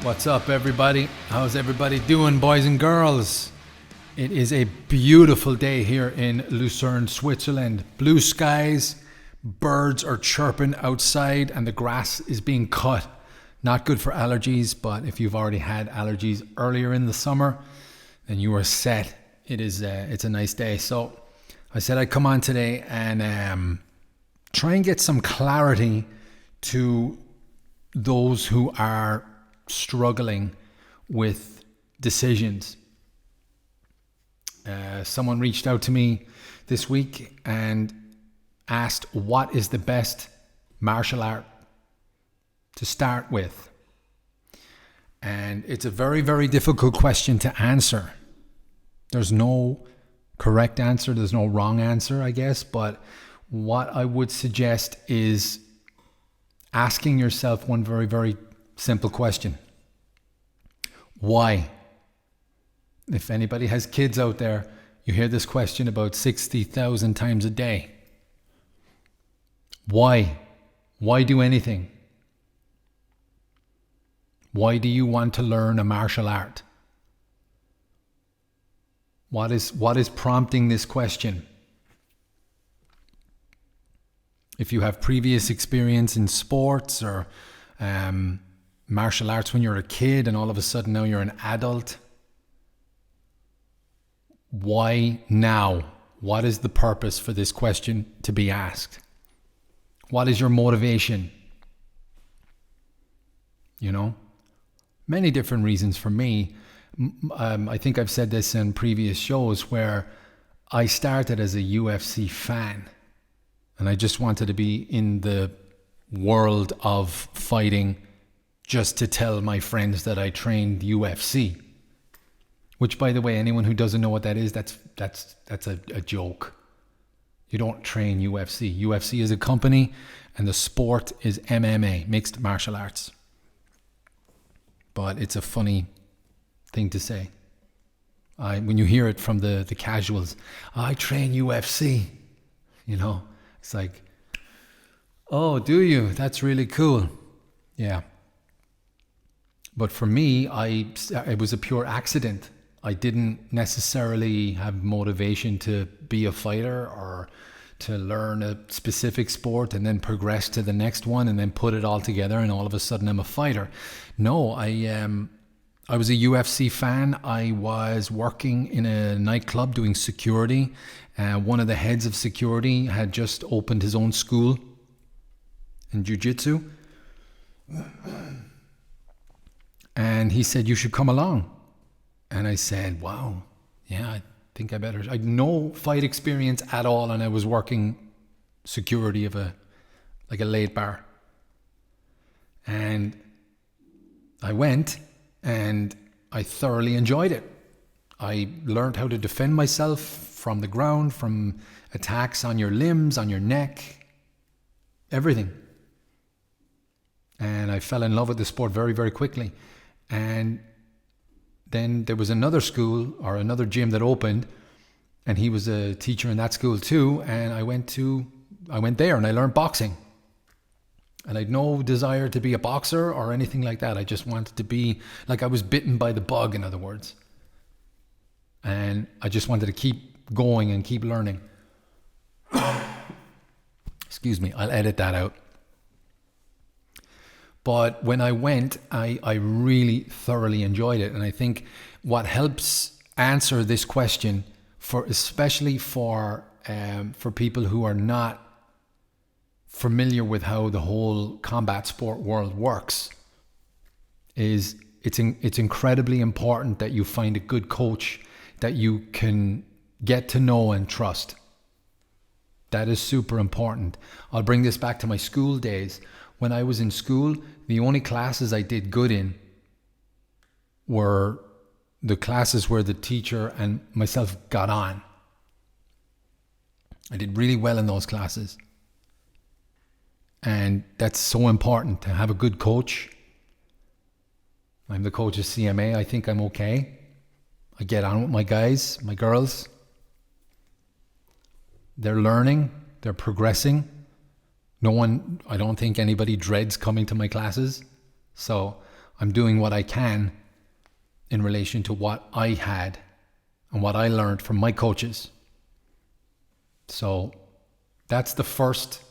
What's up, everybody? How's everybody doing, boys and girls? It is a beautiful day here in Lucerne, Switzerland. Blue skies, birds are chirping outside, and the grass is being cut. Not good for allergies, but if you've already had allergies earlier in the summer, then you are set. It's a nice day. So I said I'd come on today and try and get some clarity to those who are struggling with decisions. Someone reached out to me this week and asked what is the best martial art to start with. And it's a very, very difficult question to answer. There's no correct answer. There's no wrong answer, I guess. But what I would suggest is asking yourself one very, very simple question. Why? If anybody has kids out there, you hear this question about 60,000 times a day. Why? Why do anything? Why do you want to learn a martial art? What is prompting this question? If you have previous experience in sports or martial arts when you're a kid and all of a sudden now you're an adult, why now? What is the purpose for this question to be asked? What is your motivation? You know, many different reasons for me. I think I've said this in previous shows where I started as a UFC fan and I just wanted to be in the world of fighting just to tell my friends that I trained UFC. Which, by the way, anyone who doesn't know what that is, that's a joke. You don't train UFC. UFC is a company and the sport is MMA, mixed martial arts. But it's a funny thing to say. When you hear it from the casuals, I train UFC. You know, it's like, oh, do you? That's really cool. Yeah. But for me, it was a pure accident. I didn't necessarily have motivation to be a fighter or to learn a specific sport and then progress to the next one and then put it all together and all of a sudden I'm a fighter. No, I was a UFC fan. I was working in a nightclub doing security. One of the heads of security had just opened his own school in jiu-jitsu. And he said, you should come along. And I said, wow, yeah, I think I better. I had no fight experience at all. And I was working security of a late bar. And I went and I thoroughly enjoyed it. I learned how to defend myself from the ground, from attacks on your limbs, on your neck, everything. And I fell in love with the sport very, very quickly. And then there was another school or another gym that opened, and he was a teacher in that school too. And I went there and I learned boxing. And I had no desire to be a boxer or anything like that. I just wanted to be like I was bitten by the bug, in other words. And I just wanted to keep going and keep learning. Excuse me, I'll edit that out. But when I went, I really thoroughly enjoyed it. And I think what helps answer this question, especially for people who are not familiar with how the whole combat sport world works, is it's incredibly important that you find a good coach that you can get to know and trust. That is super important. I'll bring this back to my school days. When I was in school, the only classes I did good in were the classes where the teacher and myself got on. I did really well in those classes. And that's so important to have a good coach. I'm the coach of CMA. I think I'm okay. I get on with my guys, my girls. They're learning, they're progressing. I don't think anybody dreads coming to my classes. So I'm doing what I can in relation to what I had and what I learned from my coaches. So that's the first,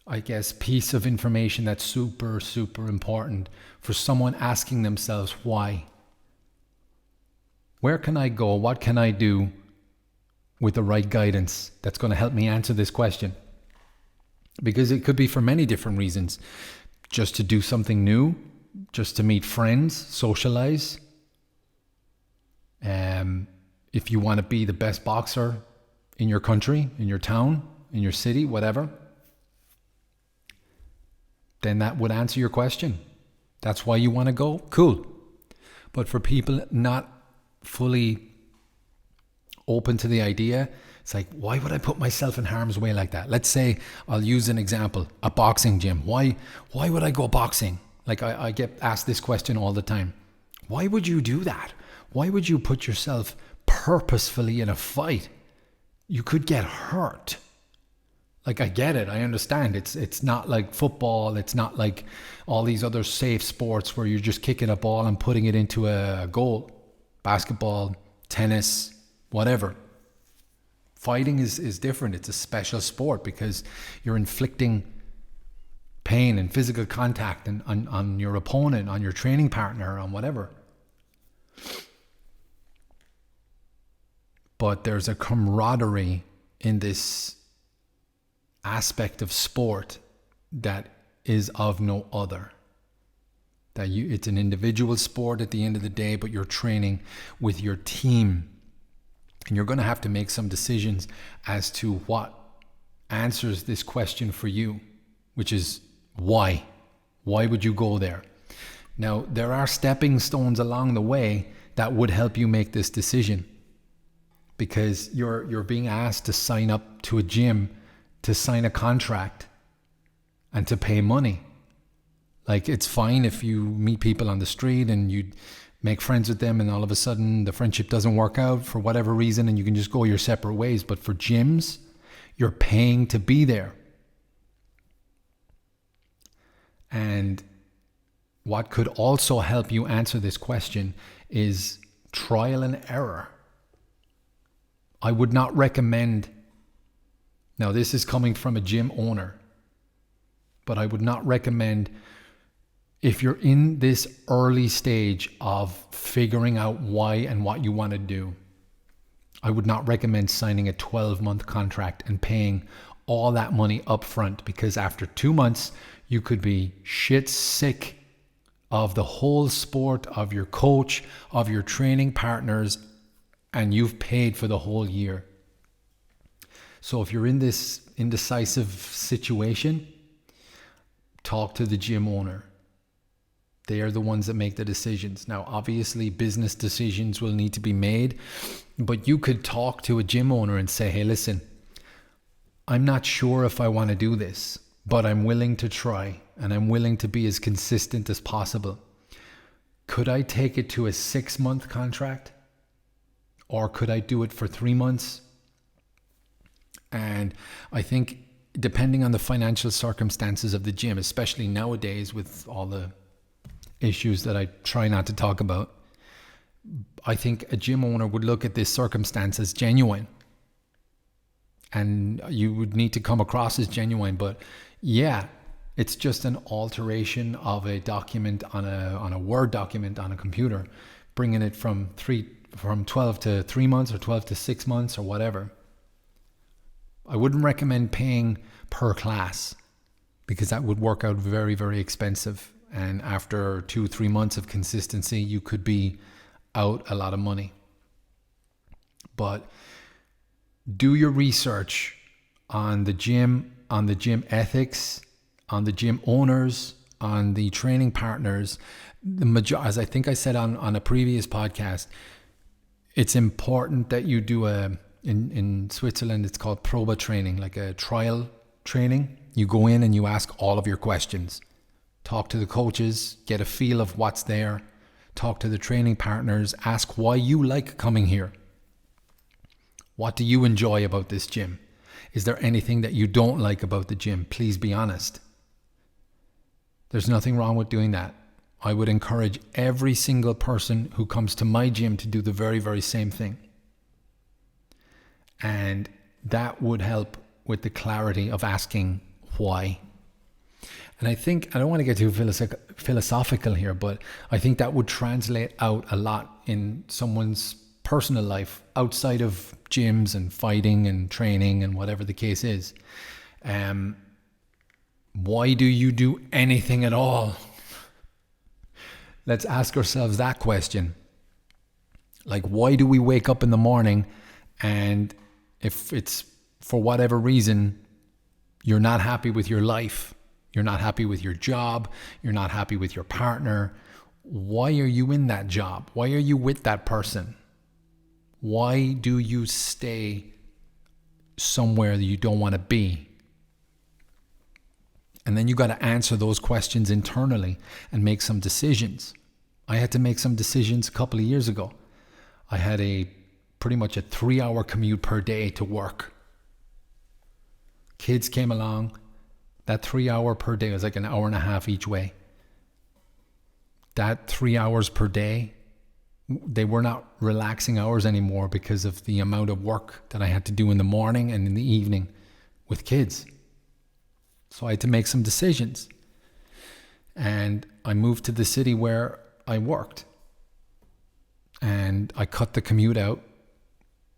I guess, piece of information that's super, super important for someone asking themselves why. Where can I go? What can I do with the right guidance that's going to help me answer this question? Because it could be for many different reasons. Just to do something new, just to meet friends, socialize. If you want to be the best boxer in your country, in your town, in your city, whatever, then that would answer your question. That's why you want to go? Cool. But for people not fully open to the idea, it's like, why would I put myself in harm's way like that? Let's say, I'll use an example, a boxing gym. Why would I go boxing? Like I get asked this question all the time. Why would you do that? Why would you put yourself purposefully in a fight? You could get hurt. Like, I get it. I understand. It's not like football. It's not like all these other safe sports where you're just kicking a ball and putting it into a goal. Basketball, tennis, whatever. Fighting is different. It's a special sport because you're inflicting pain and physical contact on your opponent, on your training partner, on whatever. But there's a camaraderie in this aspect of sport that is of no other. It's an individual sport at the end of the day, but you're training with your team. And you're going to have to make some decisions as to what answers this question for you, which is why? Why would you go there? Now, there are stepping stones along the way that would help you make this decision, because you're being asked to sign up to a gym, to sign a contract, and to pay money. Like, it's fine if you meet people on the street and you make friends with them and all of a sudden the friendship doesn't work out for whatever reason and you can just go your separate ways. But for gyms, you're paying to be there. And what could also help you answer this question is trial and error. I would not recommend, now this is coming from a gym owner, but I would not recommend, if you're in this early stage of figuring out why and what you want to do, I would not recommend signing a 12-month contract and paying all that money up front, because after 2 months, you could be shit sick of the whole sport, of your coach, of your training partners, and you've paid for the whole year. So if you're in this indecisive situation, talk to the gym owner. They are the ones that make the decisions. Now, obviously, business decisions will need to be made, but you could talk to a gym owner and say, hey, listen, I'm not sure if I want to do this, but I'm willing to try, and I'm willing to be as consistent as possible. Could I take it to a 6-month contract? Or could I do it for 3 months? And I think, depending on the financial circumstances of the gym, especially nowadays with all the issues that I try not to talk about, I think a gym owner would look at this circumstance as genuine. And you would need to come across as genuine. But yeah, it's just an alteration of a document on a Word document on a computer, bringing it from 12 to 3 months or 12 to 6 months or whatever. I wouldn't recommend paying per class, because that would work out very, very expensive. And after 2-3 months of consistency, you could be out a lot of money. But do your research on the gym ethics, on the gym owners, on the training partners. As I think I said on a previous podcast, it's important that you do in Switzerland, it's called Proba training, like a trial training. You go in and you ask all of your questions. Talk to the coaches, get a feel of what's there. Talk to the training partners, ask why you like coming here. What do you enjoy about this gym? Is there anything that you don't like about the gym? Please be honest. There's nothing wrong with doing that. I would encourage every single person who comes to my gym to do the very, very same thing. And that would help with the clarity of asking why. And I think, I don't want to get too philosophical here, but I think that would translate out a lot in someone's personal life outside of gyms and fighting and training and whatever the case is. Why do you do anything at all? Let's ask ourselves that question. Like, why do we wake up in the morning, and if it's for whatever reason, you're not happy with your life, you're not happy with your job, you're not happy with your partner, why are you in that job? Why are you with that person? Why do you stay somewhere that you don't want to be? And then you got to answer those questions internally and make some decisions. I had to make some decisions a couple of years ago. I had pretty much a 3-hour commute per day to work. Kids came along. That 3 hour per day was like an hour and a half each way. That 3 hours per day, they were not relaxing hours anymore because of the amount of work that I had to do in the morning and in the evening with kids. So I had to make some decisions. And I moved to the city where I worked. And I cut the commute out.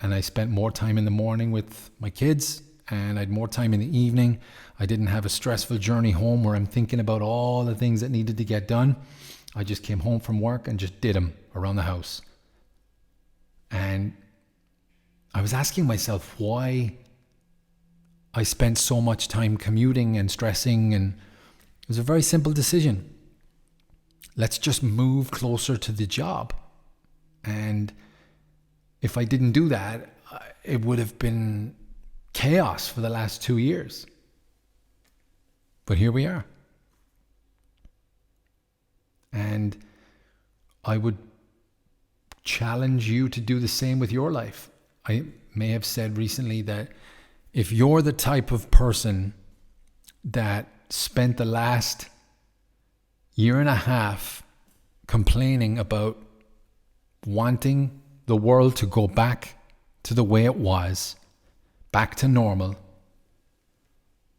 And I spent more time in the morning with my kids. And I had more time in the evening. I didn't have a stressful journey home where I'm thinking about all the things that needed to get done. I just came home from work and just did them around the house. And I was asking myself why I spent so much time commuting and stressing, and it was a very simple decision. Let's just move closer to the job. And if I didn't do that, it would have been chaos for the last 2 years. But here we are. And I would challenge you to do the same with your life. I may have said recently that if you're the type of person that spent the last 1.5 years complaining about wanting the world to go back to the way it was, back to normal,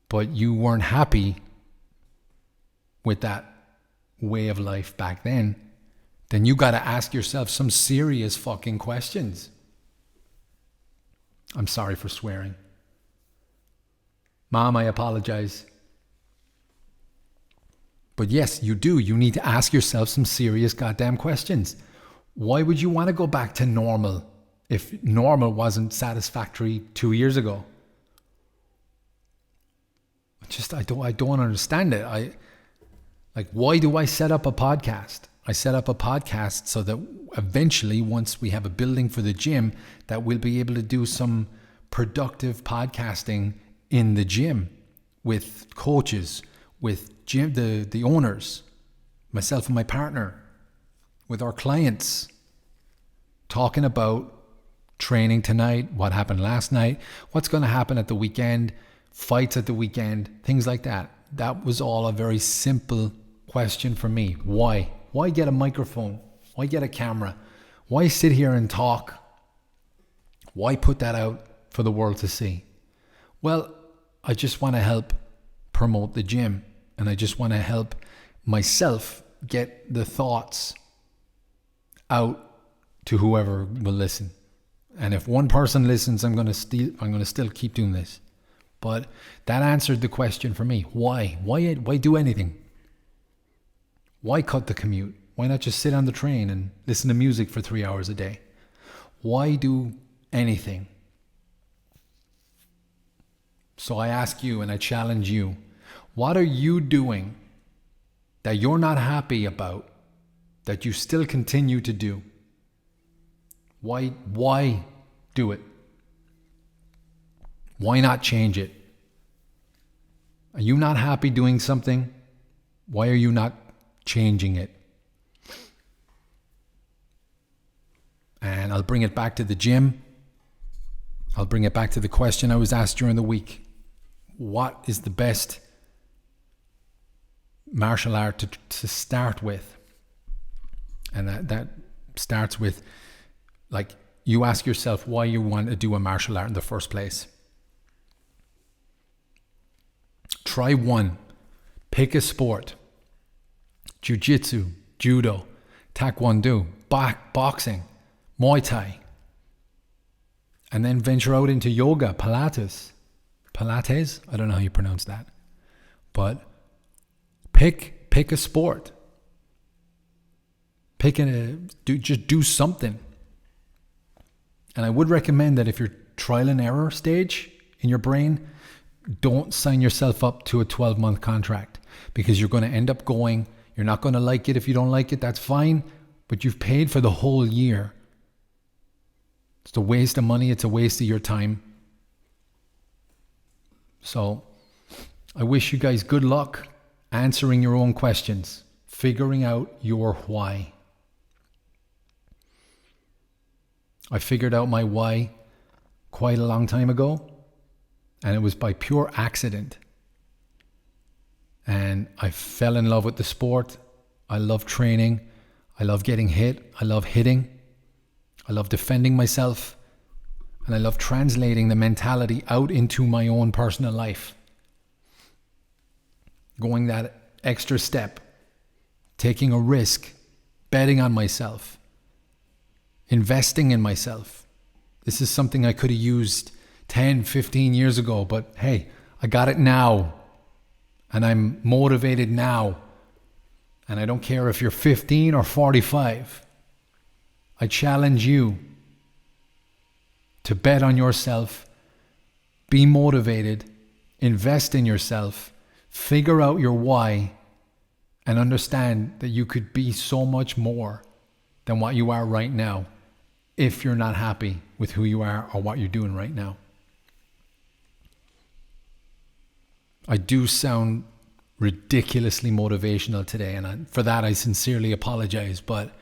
but you weren't happy with that way of life back then you got to ask yourself some serious fucking questions. I'm sorry for swearing. Mom, I apologize. But yes, you do. You need to ask yourself some serious goddamn questions. Why would you want to go back to normal if normal wasn't satisfactory 2 years ago? I don't understand it. Why do I set up a podcast? I set up a podcast so that eventually, once we have a building for the gym, that we'll be able to do some productive podcasting in the gym with coaches, with gym, the owners, myself and my partner, with our clients, talking about training tonight, what happened last night, what's going to happen at the weekend, fights at the weekend, things like that. That was all a very simple question for me. Why? Why get a microphone? Why get a camera? Why sit here and talk? Why put that out for the world to see? Well, I just want to help promote the gym, and I just want to help myself get the thoughts out to whoever will listen. And if one person listens, I'm going to still keep doing this. But that answered the question for me. Why? Why do anything? Why cut the commute? Why not just sit on the train and listen to music for 3 hours a day? Why do anything? So I ask you and I challenge you, what are you doing that you're not happy about, that you still continue to do? Why do it? Why not change it? Are you not happy doing something? Why are you not changing it? And I'll bring it back to the gym. I'll bring it back to the question I was asked during the week. What is the best martial art to start with? And that starts with, like, you ask yourself why you want to do a martial art in the first place. Try one. Pick a sport. Jiu-jitsu, judo, taekwondo, boxing, Muay Thai. And then venture out into yoga, Pilates. Pilates? I don't know how you pronounce that. But pick a sport. Just do something. And I would recommend that if you're trial and error stage in your brain, don't sign yourself up to a 12-month contract, because you're going to end up going. You're not going to like it. If you don't like it, that's fine. But you've paid for the whole year. It's a waste of money. It's a waste of your time. So I wish you guys good luck answering your own questions, figuring out your why. I figured out my why quite a long time ago, and it was by pure accident. And I fell in love with the sport. I love training. I love getting hit. I love hitting. I love defending myself. And I love translating the mentality out into my own personal life. Going that extra step. Taking a risk. Betting on myself. Investing in myself. This is something I could have used 10, 15 years ago, but hey, I got it now. And I'm motivated now. And I don't care if you're 15 or 45. I challenge you to bet on yourself, be motivated, invest in yourself, figure out your why, and understand that you could be so much more than what you are right now if you're not happy with who you are or what you're doing right now. I do sound ridiculously motivational today, and for that I sincerely apologize, but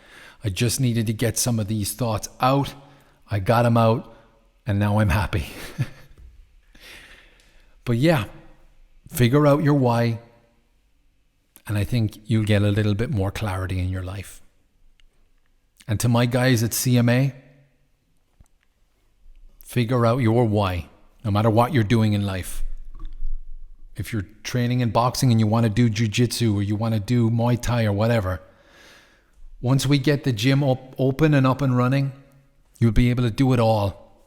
I just needed to get some of these thoughts out. I got them out, and now I'm happy. But yeah, figure out your why, and I think you'll get a little bit more clarity in your life. And to my guys at CMA, figure out your why, no matter what you're doing in life. If you're training in boxing and you want to do jiu-jitsu or you want to do Muay Thai or whatever, once we get the gym open and up and running, you'll be able to do it all.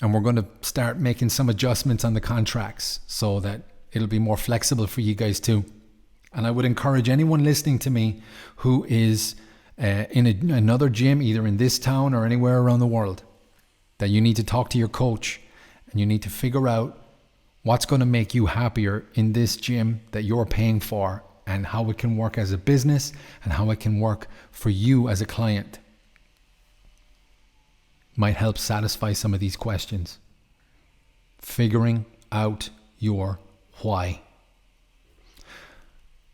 And we're going to start making some adjustments on the contracts so that it'll be more flexible for you guys too. And I would encourage anyone listening to me who is in another gym, either in this town or anywhere around the world, that you need to talk to your coach and you need to figure out what's going to make you happier in this gym that you're paying for, and how it can work as a business and how it can work for you as a client. Might help satisfy some of these questions. Figuring out your why.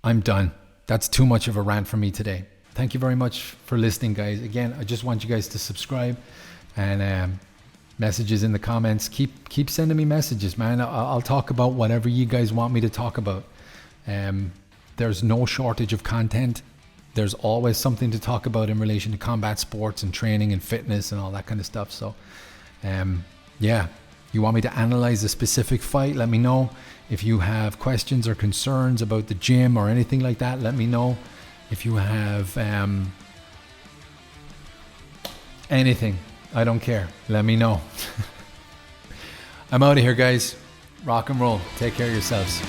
I'm done. That's too much of a rant for me today. Thank you very much for listening, guys. Again, I just want you guys to subscribe, and messages in the comments. Keep sending me messages, man. I'll talk about whatever you guys want me to talk about. There's no shortage of content. There's always something to talk about in relation to combat sports and training and fitness and all that kind of stuff. So, yeah, you want me to analyze a specific fight? Let me know. If you have questions or concerns about the gym or anything like that, let me know. If you have anything, I don't care. Let me know. I'm out of here, guys. Rock and roll. Take care of yourselves.